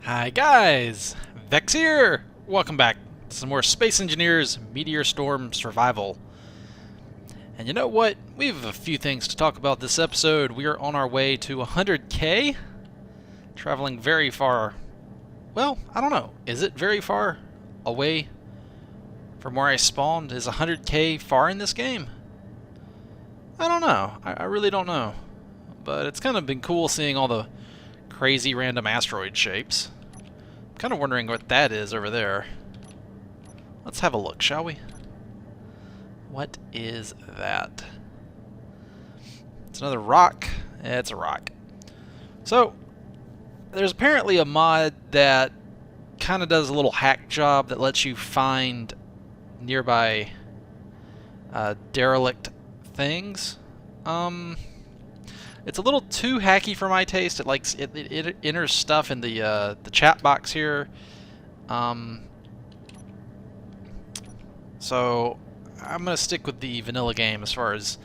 Hi guys, Vechs here! Welcome back to some more Space Engineers Meteor Storm Survival. And you know what? We have a few things to talk about this episode. We are on our way to 100k, traveling very far. Well, I don't know. Is it very far away from where I spawned? Is 100k far in this game? I don't know. I really don't know. But it's kind of been cool seeing all the crazy random asteroid shapes. I'm kind of wondering what that is over there. Let's have a look, shall we? What is that? It's another rock. It's a rock. So, there's apparently a mod that kind of does a little hack job that lets you find nearby derelict things. It's a little too hacky for my taste. It enters stuff in the chat box here. So I'm gonna stick with the vanilla game as far as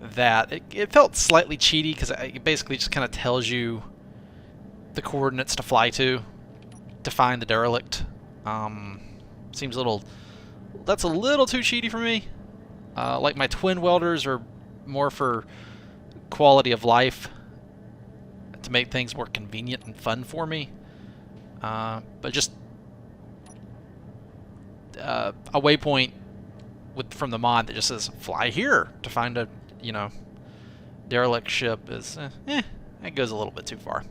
that. It felt slightly cheaty because it basically just kind of tells you the coordinates to fly to find the derelict. Seems a little. That's a little too cheaty for me. Like my twin welders are more for quality of life to make things more convenient and fun for me. But just a waypoint from the mod that just says fly here to find a derelict ship is it goes a little bit too far.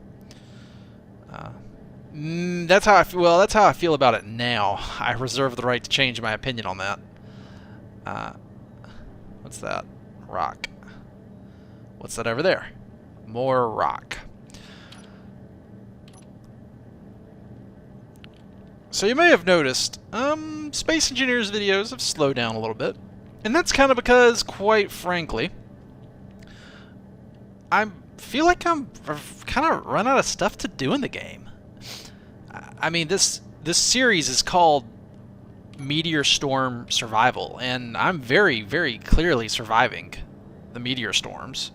That's how I feel. Well, that's how I feel about it now. I reserve the right to change my opinion on that. What's that? Rock. What's that over there? More rock. So you may have noticed, Space Engineers videos have slowed down a little bit. And that's kind of because, quite frankly, I feel like I've kind of run out of stuff to do in the game. I mean, this series is called Meteor Storm Survival, and I'm very, very clearly surviving the meteor storms.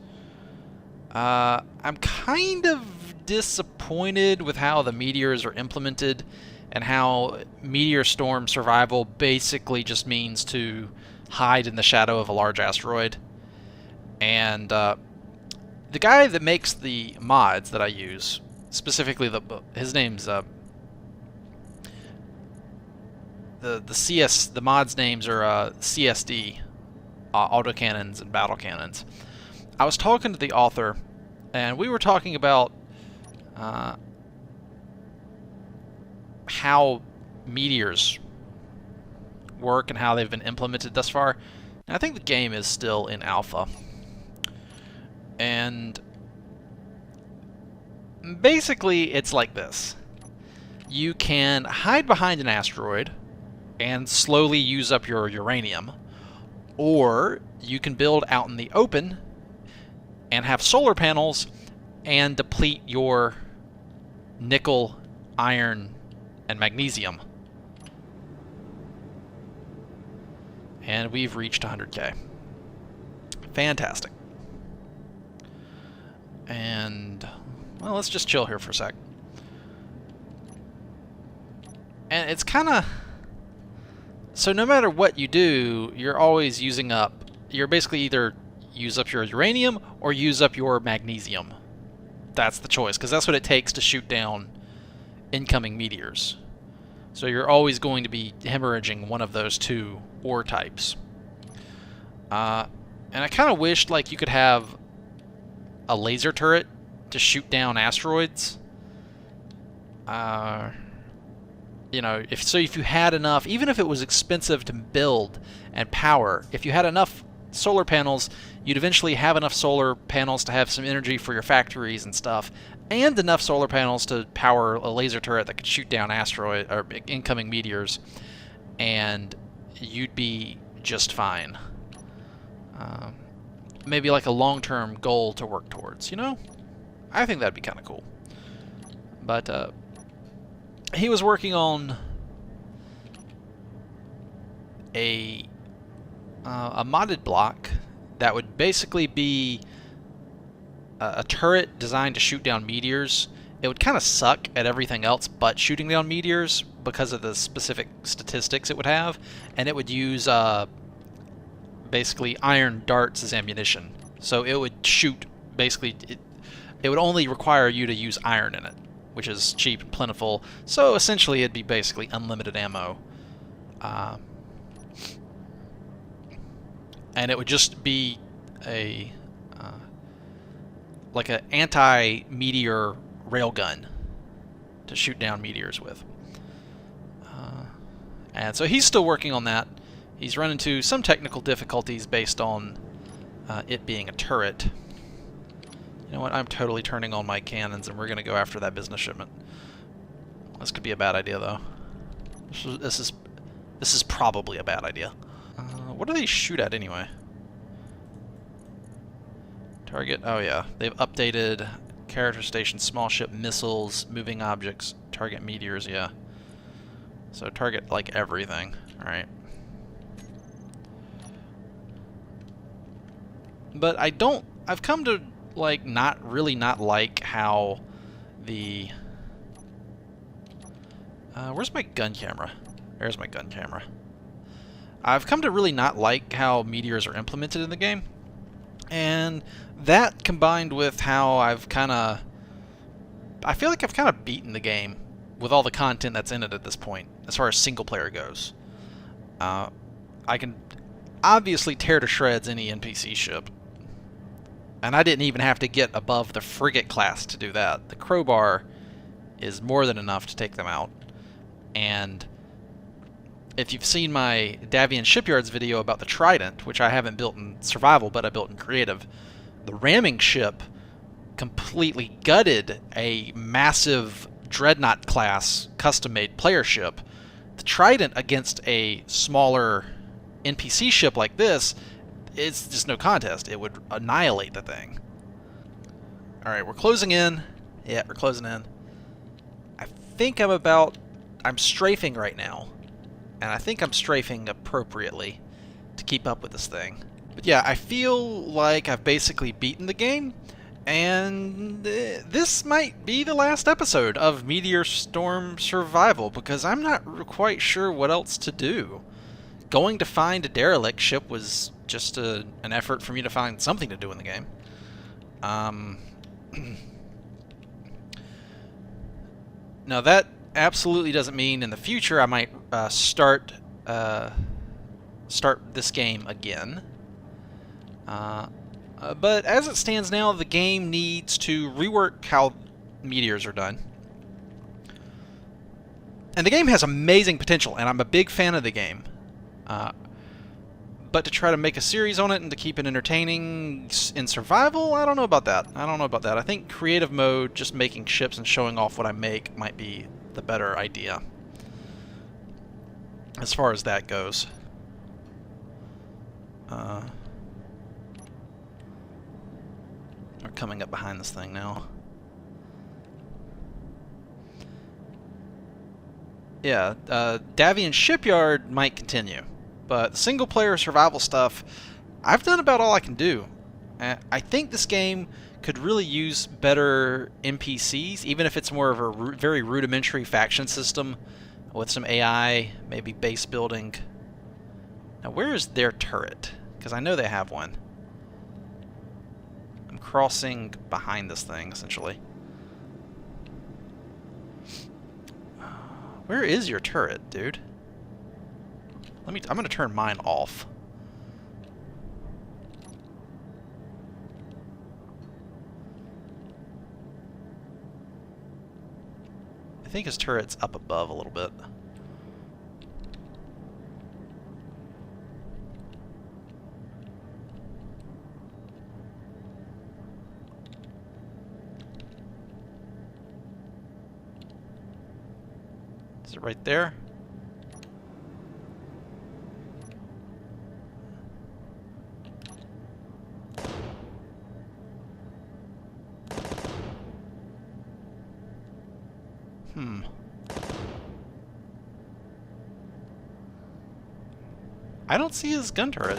I'm kind of disappointed with how the meteors are implemented and how meteor storm survival basically just means to hide in the shadow of a large asteroid. And the guy that makes the mods that I use, specifically his name's the mods names are CSD, autocannons and battle cannons. I was talking to the author, and we were talking about how meteors work and how they've been implemented thus far. And I think the game is still in alpha. And basically, it's like this. You can hide behind an asteroid and slowly use up your uranium, or you can build out in the open and have solar panels and deplete your nickel, iron, and magnesium. And we've reached 100k. Fantastic. And, well, let's just chill here for a sec. And it's kind of... So no matter what you do, you're always using up... You're basically either use up your uranium or use up your magnesium. That's the choice, because that's what it takes to shoot down incoming meteors. So you're always going to be hemorrhaging one of those two ore types. And I kind of wished like you could have a laser turret to shoot down asteroids. If you had enough, even if it was expensive to build and power, if you had enough solar panels, you'd eventually have enough solar panels to have some energy for your factories and stuff, and enough solar panels to power a laser turret that could shoot down asteroid or incoming meteors, and you'd be just fine. Maybe like a long-term goal to work towards, you know? I think that'd be kind of cool. But he was working on a modded block that would basically be a turret designed to shoot down meteors it would kind of suck at everything else but shooting down meteors because of the specific statistics it would have, and it would use basically iron darts as ammunition. So it would shoot, basically, it would only require you to use iron in it, which is cheap and plentiful, so essentially it'd be basically unlimited ammo. And it would just be a like an anti-meteor railgun to shoot down meteors with. And so he's still working on that. He's run into some technical difficulties based on it being a turret. You know what? I'm totally turning on my cannons, and we're going to go after that business shipment. This could be a bad idea, though. This is probably a bad idea. What do they shoot at anyway? Target. Oh yeah, they've updated character station, small ship, missiles, moving objects, target meteors. Yeah. So target like everything. All right. But I've come to like not like how the where's my gun camera? There's my gun camera. I've come to really not like how meteors are implemented in the game, and that combined with how I feel like I've kind of beaten the game with all the content that's in it at this point, as far as single player goes. I can obviously tear to shreds any NPC ship, and I didn't even have to get above the frigate class to do that. The crowbar is more than enough to take them out, and if you've seen my Davian Shipyards video about the Trident, which I haven't built in Survival, but I built in Creative, the ramming ship completely gutted a massive Dreadnought class custom-made player ship. The Trident against a smaller NPC ship like this, it's just no contest. It would annihilate the thing. Alright, we're closing in. Yeah, we're closing in. I think I'm strafing right now. And I think I'm strafing appropriately to keep up with this thing. But yeah, I feel like I've basically beaten the game, and this might be the last episode of Meteor Storm Survival, because I'm not quite sure what else to do. Going to find a derelict ship was just an effort for me to find something to do in the game. Now that absolutely doesn't mean in the future I might start this game again. But as it stands now, the game needs to rework how meteors are done. And the game has amazing potential, and I'm a big fan of the game. But to try to make a series on it and to keep it entertaining in survival, I don't know about that. I think creative mode, just making ships and showing off what I make, might be the better idea as far as that goes. We're coming up behind this thing now. Yeah, Davian Shipyard might continue, but the single player survival stuff, I've done about all I can do. I think this game could really use better NPCs, even if it's more of a very rudimentary faction system with some AI, maybe base building. Now, where is their turret? Because I know they have one. I'm crossing behind this thing, essentially. Where is your turret, dude? I'm going to turn mine off. I think his turret's up above a little bit. Is it right there? I don't see his gun turret.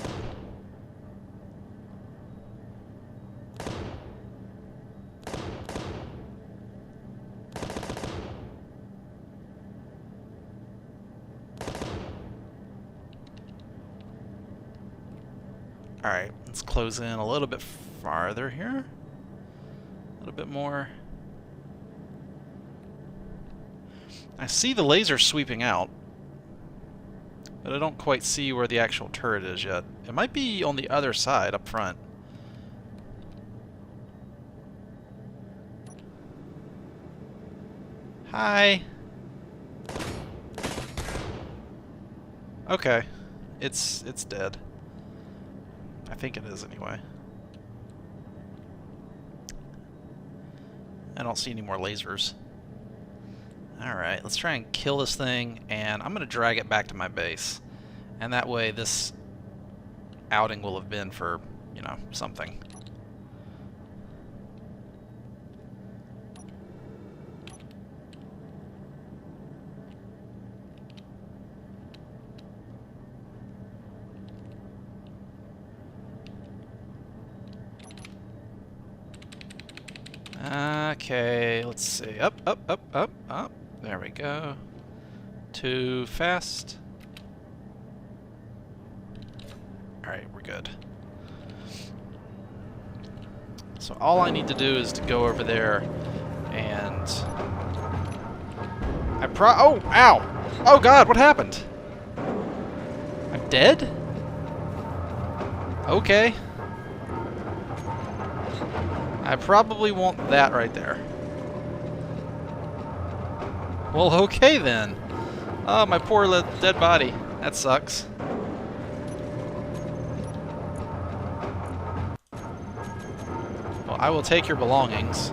Alright, let's close in a little bit farther here. A little bit more. I see the laser sweeping out, but I don't quite see where the actual turret is yet. It might be on the other side, up front. Hi! Okay. It's dead. I think it is, anyway. I don't see any more lasers. Alright, let's try and kill this thing, and I'm going to drag it back to my base. And that way this outing will have been for, you know, something. Okay, let's see. Up, up, up, up, up. There we go. Too fast. Alright, we're good. So all I need to do is to go over there and... Oh, ow! Oh god, what happened? I'm dead? Okay. I probably want that right there. Well, okay then. Oh, my poor dead body. That sucks. Well, I will take your belongings.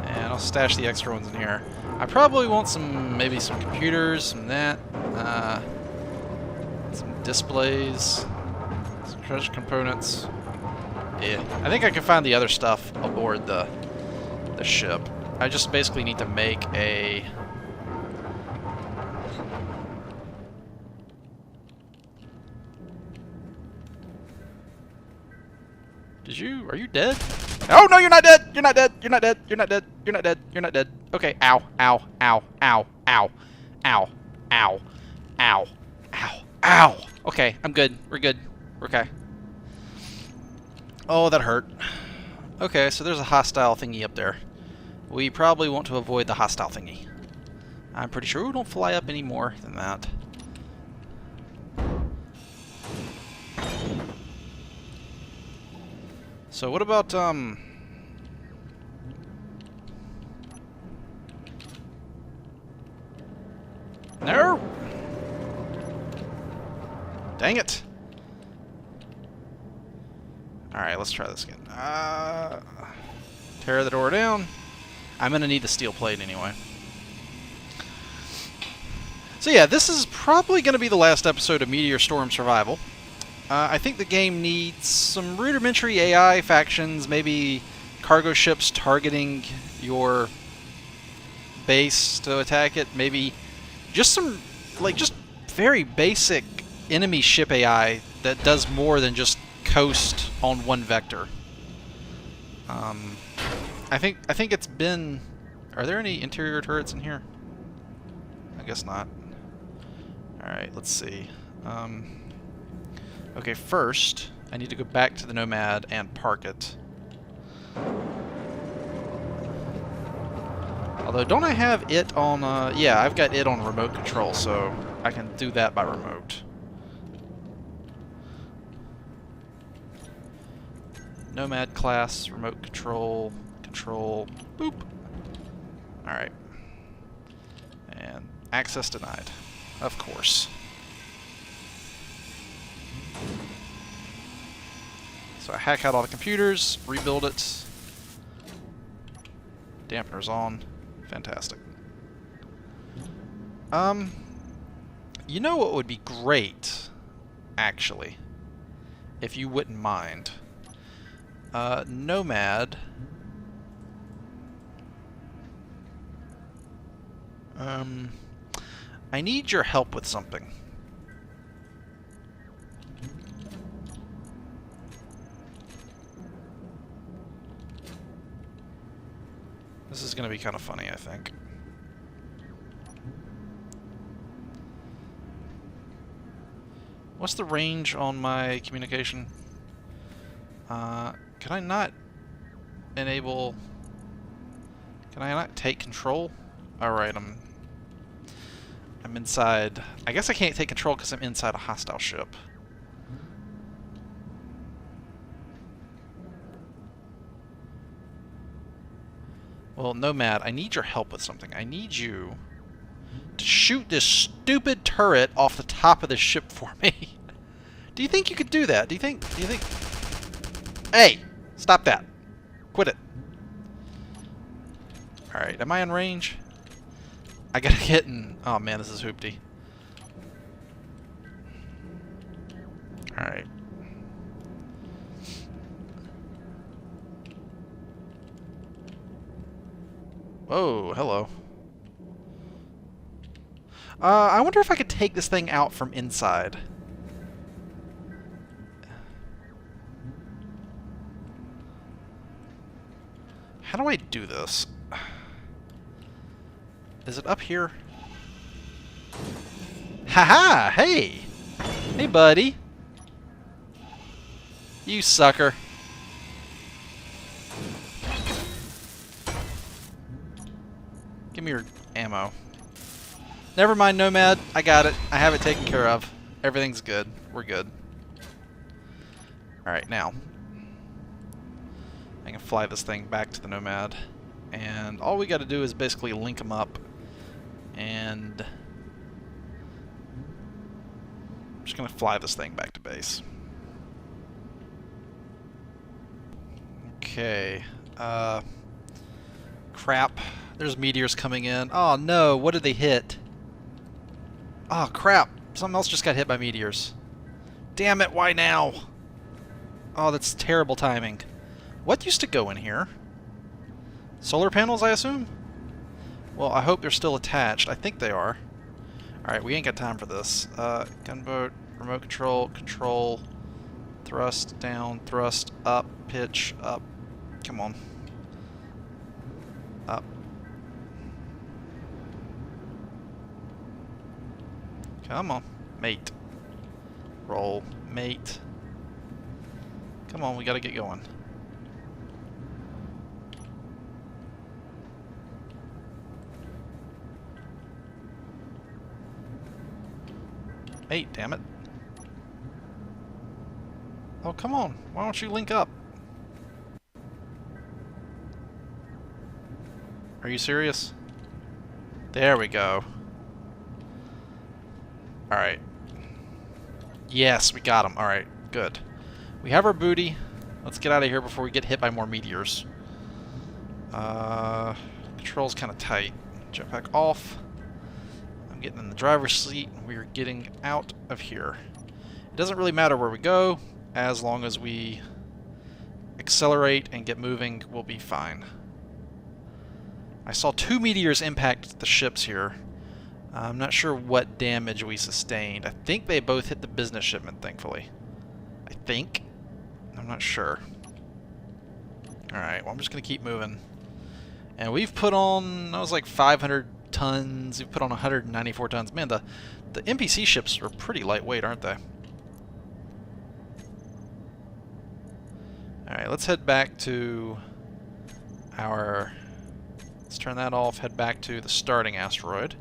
And I'll stash the extra ones in here. I probably want maybe some computers, some that, some displays. Treasure components. Yeah, I think I can find the other stuff aboard the ship. I just basically need to make a... Are you dead? Oh no, you're not dead! You're not dead! You're not dead! You're not dead! You're not dead! You're not dead! Okay, ow, ow, ow, ow, ow, ow, ow, ow, ow, ow! Okay, I'm good. We're good. We're okay. Oh, that hurt. Okay, so there's a hostile thingy up there. We probably want to avoid the hostile thingy. I'm pretty sure we don't fly up any more than that. So what about, No! Dang it! Alright, let's try this again. Tear the door down. I'm gonna need the steel plate anyway. So yeah, this is probably gonna be the last episode of Meteor Storm Survival. I think the game needs some rudimentary AI factions, maybe cargo ships targeting your base to attack it, maybe just some, like, just very basic enemy ship AI that does more than just coast on one vector. I think it's been... Are there any interior turrets in here? I guess not. Alright, let's see. Okay, first, I need to go back to the Nomad and park it. Although, don't I have it on, yeah, I've got it on remote control, so I can do that by remote. Nomad class, remote control, boop. Alright. And access denied. Of course. So I hack out all the computers, rebuild it. Dampener's on. Fantastic. You know what would be great, actually, if you wouldn't mind? Nomad. I need your help with something. This is going to be kind of funny, I think. What's the range on my communication? Can I not enable... Can I not take control? Alright, I'm inside... I guess I can't take control because I'm inside a hostile ship. Well, Nomad, I need your help with something. I need you to shoot this stupid turret off the top of the ship for me. Do you think you could do that? Do you think... Hey! Stop that. Quit it. Alright, am I in range? I gotta get in... Oh man, this is hoopty. Alright. Whoa, hello. I wonder if I could take this thing out from inside. How do I do this? Is it up here? Haha! Hey! Hey, buddy! You sucker. Give me your ammo. Never mind, Nomad. I got it. I have it taken care of. Everything's good. We're good. Alright, now. I can fly this thing back to the Nomad. And all we gotta do is basically link them up. And... I'm just gonna fly this thing back to base. Okay. Crap. There's meteors coming in. Oh no, what did they hit? Oh crap, something else just got hit by meteors. Damn it, why now? Oh, that's terrible timing. What used to go in here? Solar panels, I assume? Well, I hope they're still attached. I think they are. Alright, we ain't got time for this. Gunboat, remote control, control, thrust down, thrust up, pitch up. Come on. Up. Come on. Mate. Roll. Mate. Come on, we gotta get going. Mate, damn it. Oh, come on. Why don't you link up? Are you serious? There we go. Alright. Yes, we got him. Alright, good. We have our booty. Let's get out of here before we get hit by more meteors. Control's kind of tight. Jetpack off. I'm getting in the driver's seat. We're getting out of here. It doesn't really matter where we go. As long as we accelerate and get moving, we'll be fine. I saw 2 meteors impact the ships here. I'm not sure what damage we sustained. I think they both hit the business shipment, thankfully. I think. I'm not sure. Alright, well, I'm just going to keep moving. And we've put on, that was like 500 tons. We've put on 194 tons. Man, the NPC ships are pretty lightweight, aren't they? Alright, let's head back to our... Let's turn that off, head back to the starting asteroid,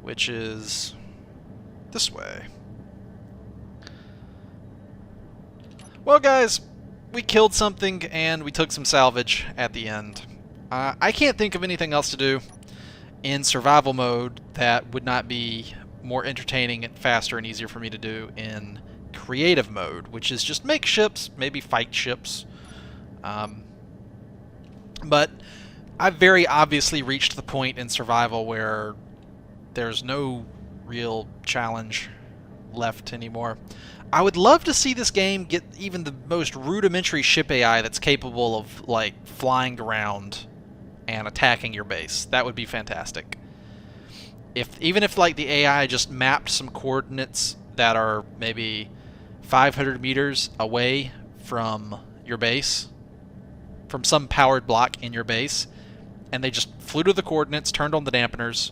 which is this way. Well, guys, we killed something and we took some salvage at the end. I can't think of anything else to do in survival mode that would not be more entertaining and faster and easier for me to do in creative mode, which is just make ships, maybe fight ships. But I've very obviously reached the point in survival where there's no real challenge left anymore. I would love to see this game get even the most rudimentary ship AI that's capable of, like, flying around and attacking your base. That would be fantastic. Even if, like, the AI just mapped some coordinates that are maybe 500 meters away from your base, from some powered block in your base, and they just flew to the coordinates, turned on the dampeners,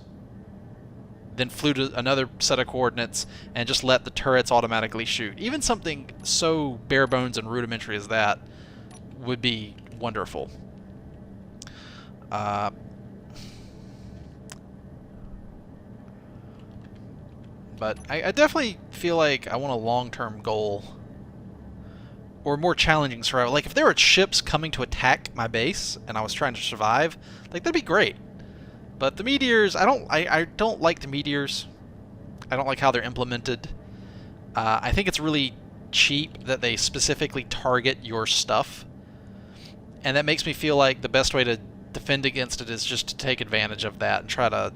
then flew to another set of coordinates, and just let the turrets automatically shoot. Even something so bare bones and rudimentary as that would be wonderful. But I definitely feel like I want a long-term goal, or more challenging survival. Like, if there were ships coming to attack my base and I was trying to survive, like, that'd be great. But the meteors, I don't like the meteors. I don't like how they're implemented. I think it's really cheap that they specifically target your stuff, and that makes me feel like the best way to defend against it is just to take advantage of that and try to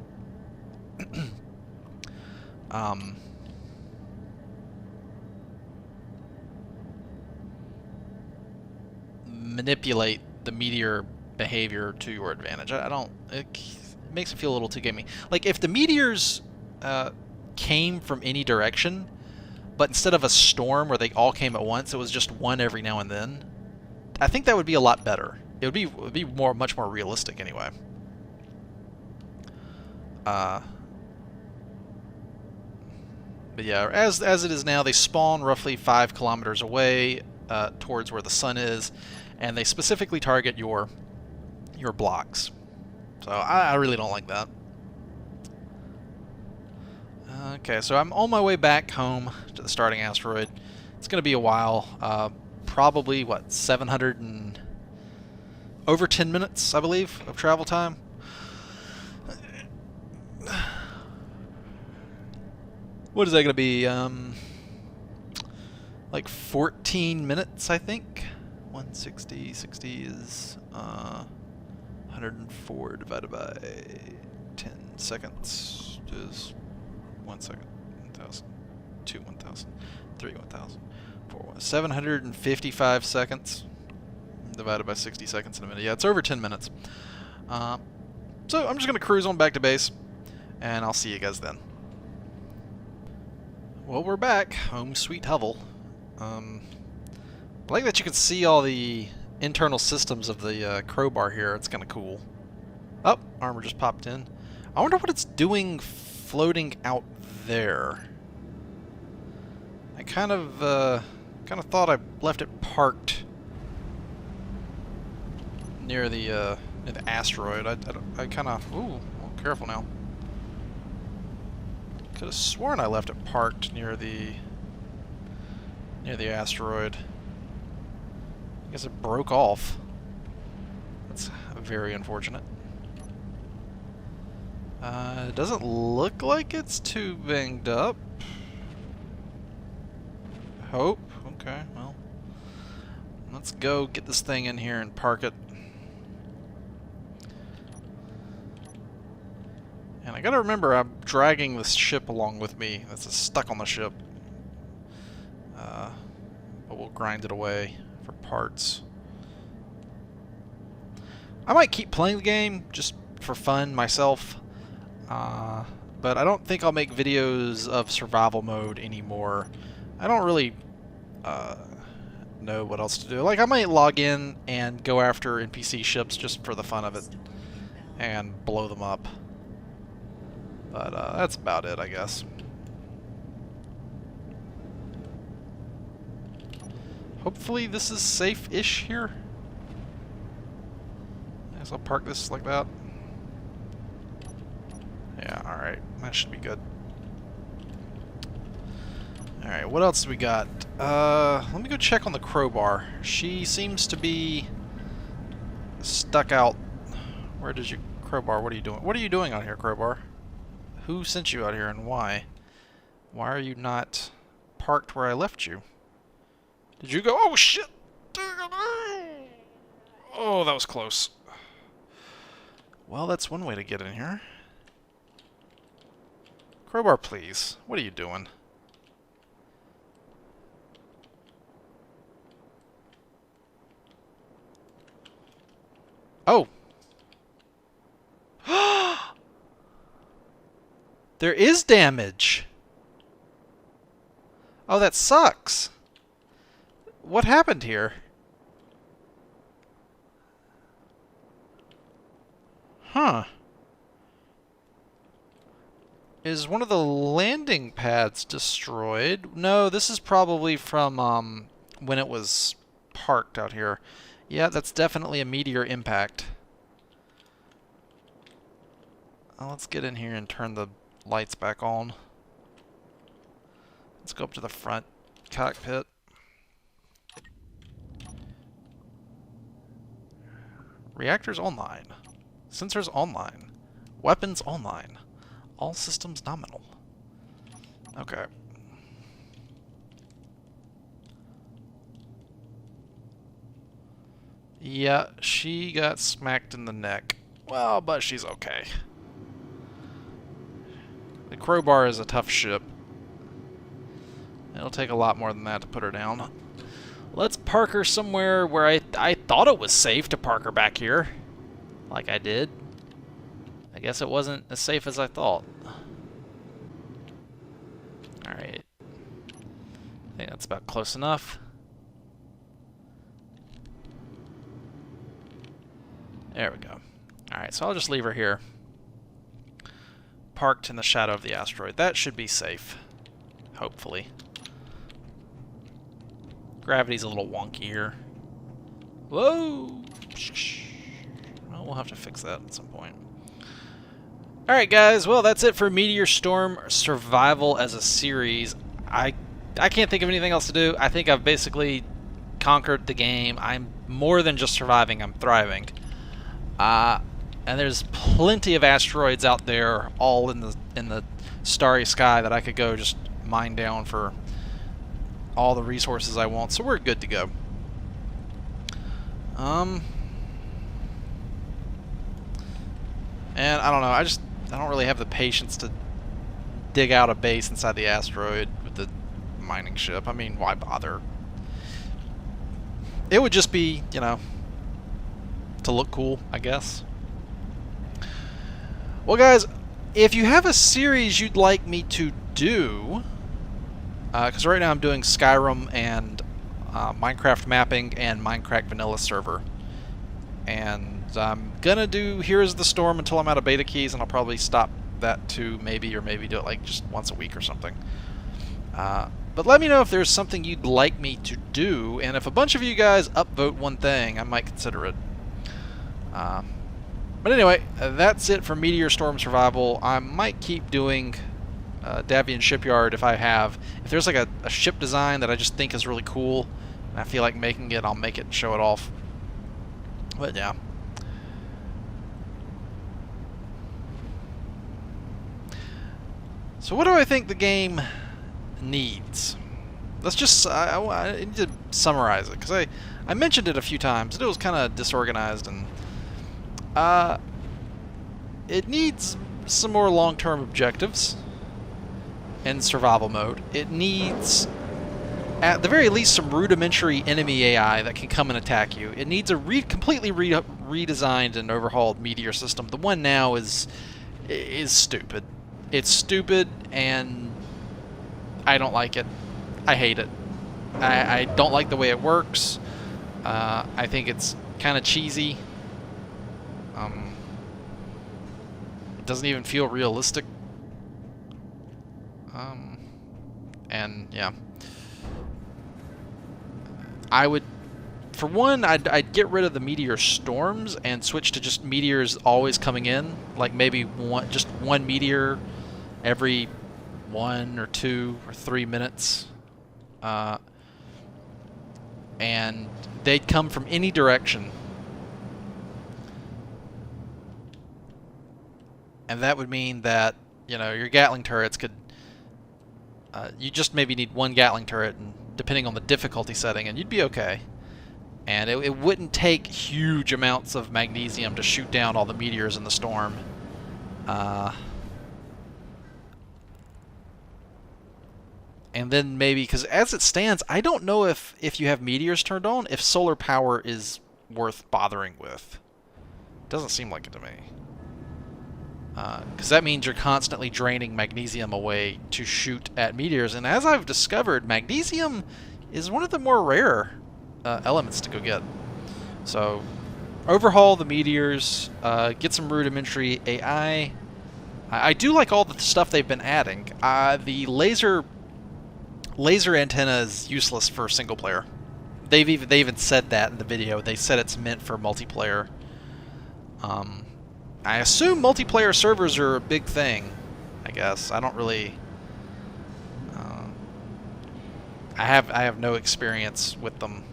manipulate the meteor behavior to your advantage. I don't. It makes it feel a little too gamey. Like, if the meteors came from any direction, but instead of a storm where they all came at once, it was just one every now and then, I think that would be a lot better. It would be much more realistic anyway. But yeah, as it is now, they spawn roughly 5 kilometers away towards where the sun is, and they specifically target your blocks. So I really don't like that. Okay, so I'm on my way back home to the starting asteroid. It's going to be a while. Probably, what, 700 and over 10 minutes, I believe, of travel time. What is that going to be? Like 14 minutes, I think. 160, 60 is 104 divided by 10 seconds is 1 second. 1,000, 2, 1,000, 3, 1,000, 4, 1, 755 seconds divided by 60 seconds in a minute. Yeah, it's over 10 minutes. So I'm just going to cruise on back to base, and I'll see you guys then. Well, we're back. Home sweet hovel. I like that you can see all the internal systems of the crowbar here. It's kind of cool. Oh, armor just popped in. I wonder what it's doing floating out there. I kind of thought I left it parked near the asteroid. I kind of... Ooh, well, careful now. Could have sworn I left it parked near the asteroid. I guess it broke off. That's very unfortunate. It doesn't look like it's too banged up. Hope. Okay, well. Let's go get this thing in here and park it. And I gotta remember, I'm dragging this ship along with me. That's stuck on the ship. But we'll grind it away for parts. I might keep playing the game just for fun myself. But I don't think I'll make videos of survival mode anymore. I don't really know what else to do. Like, I might log in and go after NPC ships just for the fun of it and blow them up. But that's about it, I guess. Hopefully this is safe-ish here. I guess I'll park this like that. Yeah, alright. That should be good. Alright, what else do we got? Let me go check on the crowbar. She seems to be stuck out. Where did you... Crowbar, what are you doing? What are you doing out here, crowbar? Who sent you out here and why? Why are you not parked where I left you? Did you go? Oh, shit! Oh, that was close. Well, that's one way to get in here. Crowbar, please. What are you doing? Oh! There is damage! Oh, that sucks! What happened here? Huh. Is one of the landing pads destroyed? No, this is probably from when it was parked out here. Yeah, that's definitely a meteor impact. Let's get in here and turn the lights back on. Let's go up to the front cockpit. Reactors online. Sensors online. Weapons online. All systems nominal. Okay. Yeah, she got smacked in the neck. Well, but she's okay. The Crowbar is a tough ship. It'll take a lot more than that to put her down. Let's park her somewhere where I thought it was safe to park her back here. Like I did. I guess it wasn't as safe as I thought. Alright. I think that's about close enough. There we go. Alright, so I'll just leave her here. Parked in the shadow of the asteroid. That should be safe. Hopefully. Gravity's a little wonky here. Whoa! Well, we'll have to fix that at some point. Alright guys, well that's it for Meteor Storm Survival as a series. I can't think of anything else to do. I think I've basically conquered the game. I'm more than just surviving, I'm thriving. And there's plenty of asteroids out there, all in the starry sky, that I could go just mine down for all the resources I want, so we're good to go. And I don't know, I don't really have the patience to dig out a base inside the asteroid with the mining ship. I mean, why bother? It would just be, you know, to look cool, I guess. Well guys, if you have a series you'd like me to do, because right now I'm doing Skyrim and Minecraft mapping and Minecraft vanilla server. And I'm gonna do Here's the Storm until I'm out of beta keys, and I'll probably stop that too, maybe, or maybe do it like just once a week or something. But let me know if there's something you'd like me to do, and if a bunch of you guys upvote one thing, I might consider it. But anyway, that's it for Meteor Storm Survival. I might keep doing Davian Shipyard if there's like a ship design that I just think is really cool and I feel like making it, I'll make it and show it off. But yeah. So what do I think the game needs? Let's just, I need to summarize it, because I mentioned it a few times and it was kind of disorganized, and it needs some more long-term objectives in survival mode. It needs, at the very least, some rudimentary enemy AI that can come and attack you. It needs a completely redesigned and overhauled meteor system. The one now is stupid. It's stupid, and I don't like it. I hate it. I don't like the way it works. I think it's kind of cheesy. It doesn't even feel realistic. And yeah, I would, for one, I'd get rid of the meteor storms and switch to just meteors always coming in, like maybe just one meteor every 1 or 2 or 3 minutes, and they'd come from any direction, and that would mean that, you know, your Gatling turrets could, you just maybe need one Gatling turret, and depending on the difficulty setting, and you'd be okay. And it wouldn't take huge amounts of magnesium to shoot down all the meteors in the storm. And then maybe, because as it stands, I don't know if you have meteors turned on, if solar power is worth bothering with. Doesn't seem like it to me. Because that means you're constantly draining magnesium away to shoot at meteors. And as I've discovered, magnesium is one of the more rare elements to go get. So overhaul the meteors, get some rudimentary AI, I do like all the stuff they've been adding. The laser antenna is useless for single player. They even said that in the video. They said it's meant for multiplayer. I assume multiplayer servers are a big thing. I guess I don't really. I have no experience with them,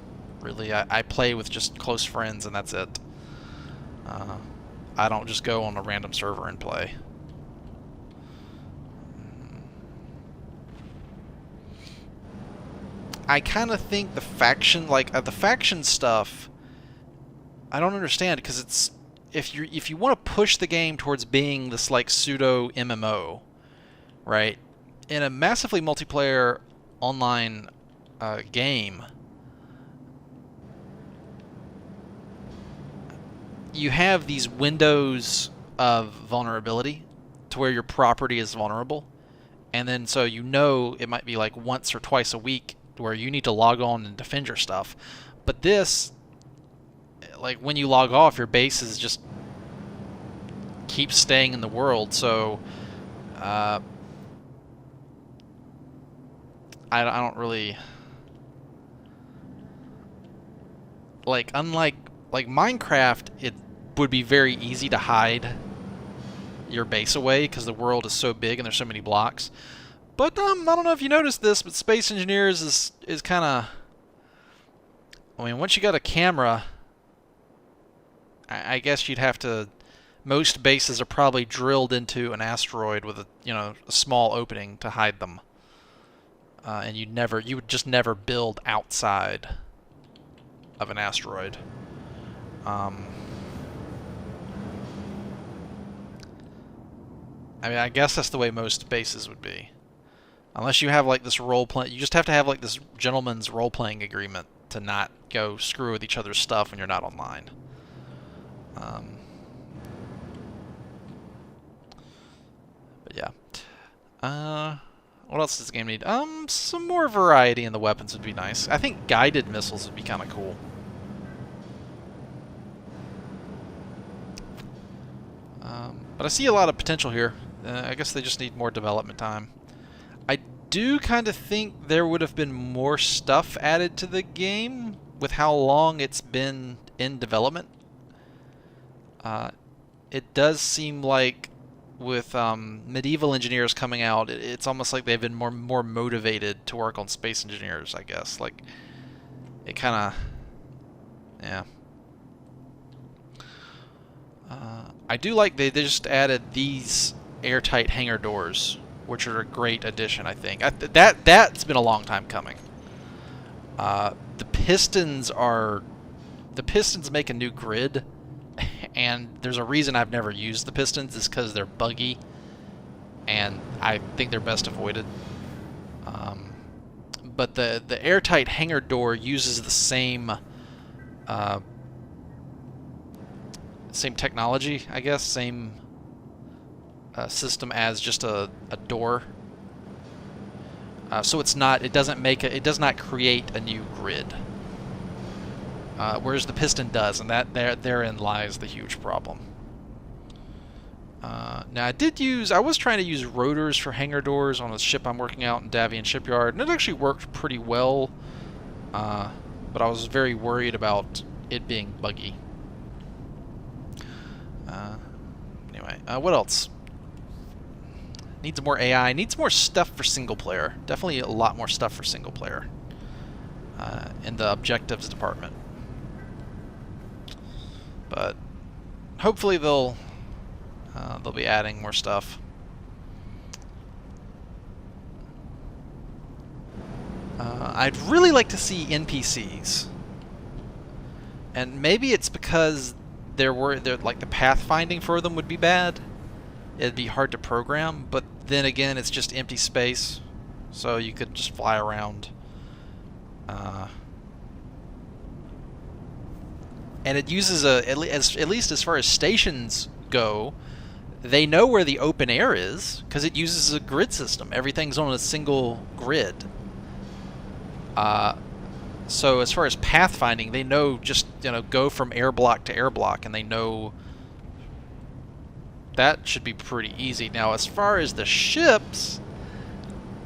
really. I play with just close friends and that's it. I don't just go on a random server and play. I kind of think the faction, the faction stuff, I don't understand, because it's if you want to push the game towards being this like pseudo MMO, right? In a massively multiplayer online game, you have these windows of vulnerability to where your property is vulnerable, and then so it might be like once or twice a week where you need to log on and defend your stuff. But this, like when you log off, your base is just keeps staying in the world. So I don't really like, unlike like Minecraft, it would be very easy to hide your base away because the world is so big and there's so many blocks. But I don't know if you noticed this, but Space Engineers is kind of, I mean, once you got a camera, I guess you'd have to. Most bases are probably drilled into an asteroid with a small opening to hide them, and you would just never build outside of an asteroid. I mean, I guess that's the way most bases would be. Unless you have like this you just have to have like this gentleman's role-playing agreement to not go screw with each other's stuff when you're not online. But yeah. What else does this game need? Some more variety in the weapons would be nice. I think guided missiles would be kind of cool. But I see a lot of potential here. I guess they just need more development time. I do kind of think there would have been more stuff added to the game with how long it's been in development. It does seem like with medieval engineers coming out, it's almost like they've been more motivated to work on Space Engineers, I guess. Like, it kind of, yeah. I do like they just added these airtight hangar doors, which are a great addition, I think. That's been a long time coming. The pistons make a new grid, and there's a reason I've never used the pistons, is because they're buggy, and I think they're best avoided. But the airtight hangar door uses the same technology, I guess, same system as just a door. So it does not create a new grid. Whereas the piston does, and therein lies the huge problem. Now I was trying to use rotors for hangar doors on a ship I'm working out in Davian Shipyard, and it actually worked pretty well. But I was very worried about it being buggy. Anyway, what else? Needs more AI. Needs more stuff for single player. Definitely a lot more stuff for single player in the objectives department. But hopefully they'll be adding more stuff. I'd really like to see NPCs, and maybe it's because like the pathfinding for them would be bad. It'd be hard to program, but then again, it's just empty space, so you could just fly around. And it uses at least as far as stations go, they know where the open air is because it uses a grid system. Everything's on a single grid. So as far as pathfinding, they know just go from air block to air block, and they know that should be pretty easy. Now, as far as the ships,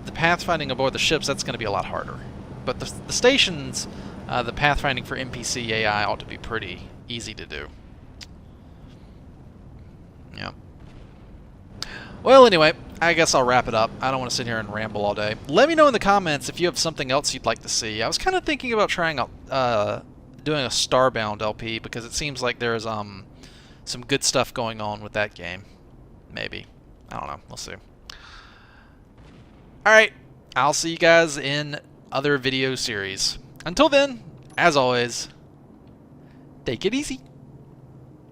the pathfinding aboard the ships, that's going to be a lot harder. But the stations, the pathfinding for NPC AI ought to be pretty easy to do. Yeah. Well, anyway, I guess I'll wrap it up. I don't want to sit here and ramble all day. Let me know in the comments if you have something else you'd like to see. I was kind of thinking about trying out, doing a Starbound LP, because it seems like there's some good stuff going on with that game. Maybe. I don't know. We'll see. Alright, I'll see you guys in other video series. Until then, as always, take it easy.